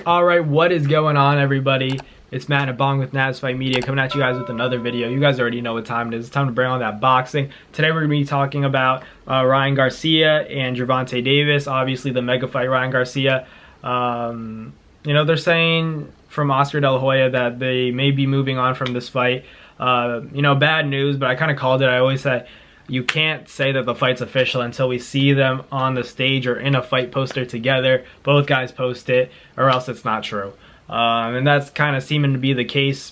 Alright, what is going on, everybody? It's Matt and Bong with Naz Fight Media coming at you guys with another video. You guys already know what time it is. It's time to bring on that boxing. Today we're going to be talking about Ryan Garcia and Gervonta Davis. Obviously the mega fight, Ryan Garcia. They're saying from Oscar De La Hoya that they may be moving on from this fight. Bad news, but I kind of called it. I always say you can't say that the fight's official until we see them on the stage or in a fight poster together. Both guys post it, or else it's not true. And that's kind of seeming to be the case.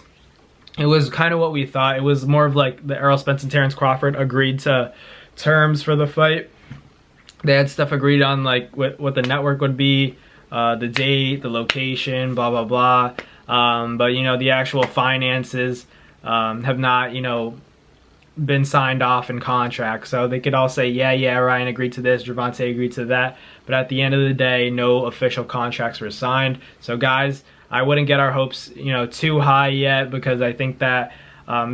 It was kind of what we thought. It was more of like the Errol Spence and Terrence Crawford agreed to terms for the fight. They had stuff agreed on, like what the network would be, the date, the location, blah, blah, blah. But, the actual finances have not, been signed off in contract. So they could all say, yeah, Ryan agreed to this, Gervonta agreed to that. But at the end of the day, no official contracts were signed. So guys, I wouldn't get our hopes, too high yet, because I think that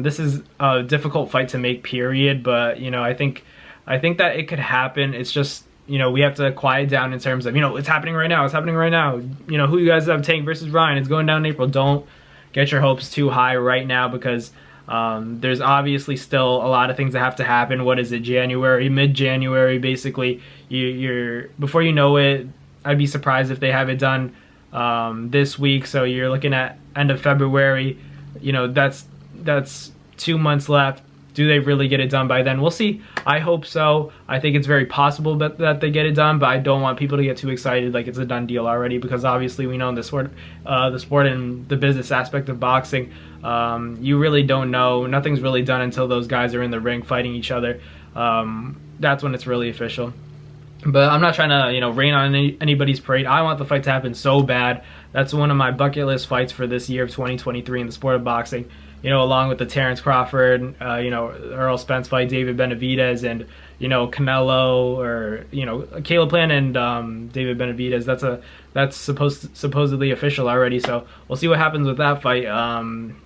this is a difficult fight to make, period. But, I think that it could happen. It's just, we have to quiet down in terms of, it's happening right now. It's happening right now. Who you guys have, Tank versus Ryan. It's going down in April. Don't get your hopes too high right now, because there's obviously still a lot of things that have to happen. What is it, January, mid-January, basically. Before you know it, I'd be surprised if they have it done this week. So you're looking at end of February. That's 2 months left. Do they really get it done by then? We'll see. I hope so. I think it's very possible that they get it done, but I don't want people to get too excited like it's a done deal already, because obviously we know in the sport and the business aspect of boxing, you really don't know. Nothing's really done until those guys are in the ring fighting each other. That's when it's really official. But I'm not trying to, rain on anybody's parade. I want the fight to happen so bad. That's one of my bucket list fights for this year of 2023 in the sport of boxing. Along with the Terrence Crawford, Errol Spence fight, David Benavidez, and, Canelo, or, Caleb Plant and David Benavidez. That's supposedly official already, so we'll see what happens with that fight.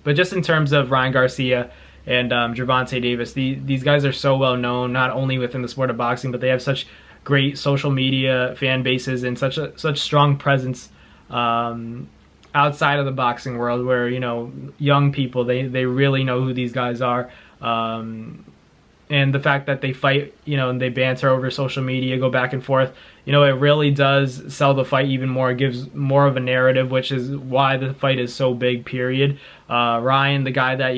But just in terms of Ryan Garcia and Gervonta Davis, these guys are so well known, not only within the sport of boxing, but they have such great social media fan bases and such strong presence outside of the boxing world, where young people, they really know who these guys are, and the fact that they fight, and they banter over social media, go back and forth, it really does sell the fight even more. It gives more of a narrative, which is why the fight is so big, period. Ryan, the guy that,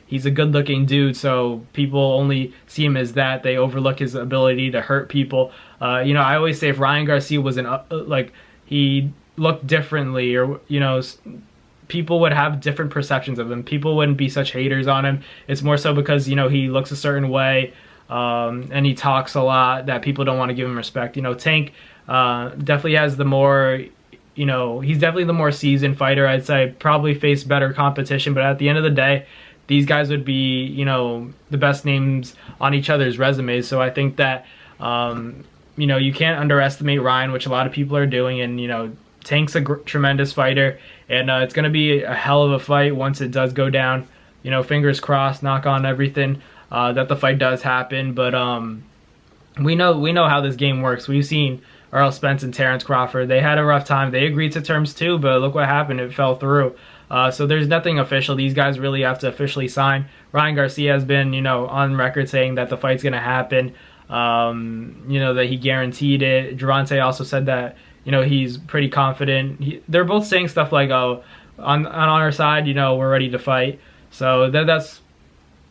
he's a good-looking dude, so people only see him as that. They overlook his ability to hurt people. I always say if Ryan Garcia was he looked differently, or people would have different perceptions of him. People wouldn't be such haters on him. It's more so because he looks a certain way, and he talks a lot, that people don't want to give him respect. Tank definitely has the more, he's definitely the more seasoned fighter. I'd say probably face better competition, but at the end of the day, these guys would be the best names on each other's resumes. So I think that you can't underestimate Ryan, which a lot of people are doing, and Tank's a tremendous fighter, and it's going to be a hell of a fight once it does go down. Fingers crossed, knock on everything, that the fight does happen. But we know how this game works. We've seen Errol Spence and Terrence Crawford. They had a rough time. They agreed to terms too, but look what happened. It fell through. So there's nothing official. These guys really have to officially sign. Ryan Garcia has been, on record saying that the fight's going to happen, that he guaranteed it. Gervonta also said that, he's pretty confident. They're both saying stuff like, oh, on our side, we're ready to fight. So that's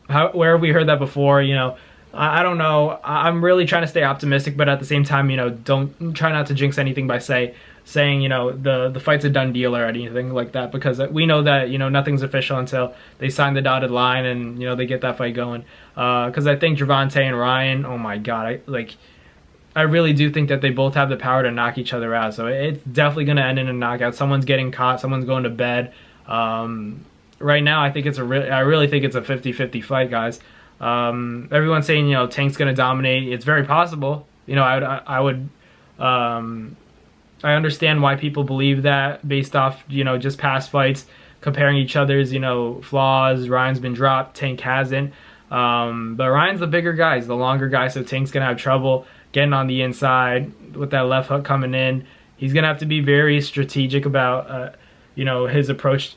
where have we heard that before? I don't know. I'm really trying to stay optimistic, but at the same time, don't try not to jinx anything by saying, the fight's a done deal or anything like that, because we know that, nothing's official until they sign the dotted line and, they get that fight going. Because I think Gervonta and Ryan, oh my God, I really do think that they both have the power to knock each other out. So it's definitely going to end in a knockout. Someone's getting caught. Someone's going to bed. Right now, I really think it's a 50-50 fight, guys. Everyone's saying, Tank's going to dominate. It's very possible. I understand why people believe that based off, just past fights, comparing each other's, flaws. Ryan's been dropped. Tank hasn't. But Ryan's the bigger guy. He's the longer guy, so Tank's going to have trouble getting on the inside with that left hook coming in. he's going to have to be very strategic about, his approach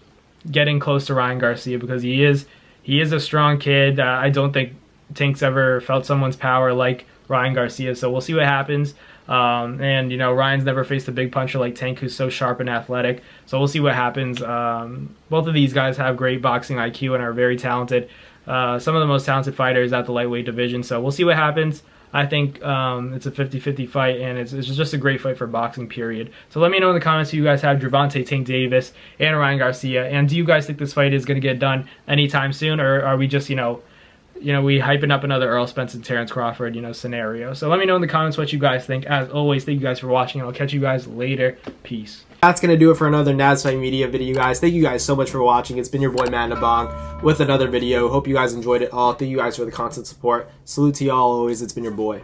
getting close to Ryan Garcia, because he is a strong kid. I don't think Tank's ever felt someone's power like Ryan Garcia, so we'll see what happens. Ryan's never faced a big puncher like Tank, who's so sharp and athletic, so we'll see what happens. Both of these guys have great boxing IQ and are very talented. Some of the most talented fighters at the lightweight division, so we'll see what happens. I think it's a 50-50 fight, and it's just a great fight for boxing, period. So let me know in the comments who you guys have, Gervonta, Tank Davis, and Ryan Garcia. And do you guys think this fight is going to get done anytime soon, or are we just, we hyping up another Errol Spence and Terrence Crawford, scenario? So let me know in the comments what you guys think. As always, thank you guys for watching, and I'll catch you guys later. Peace. That's going to do it for another NASFight Media video, guys. Thank you guys so much for watching. It's been your boy, Matt Nabong, with another video. Hope you guys enjoyed it all. Thank you guys for the constant support. Salute to y'all always. It's been your boy.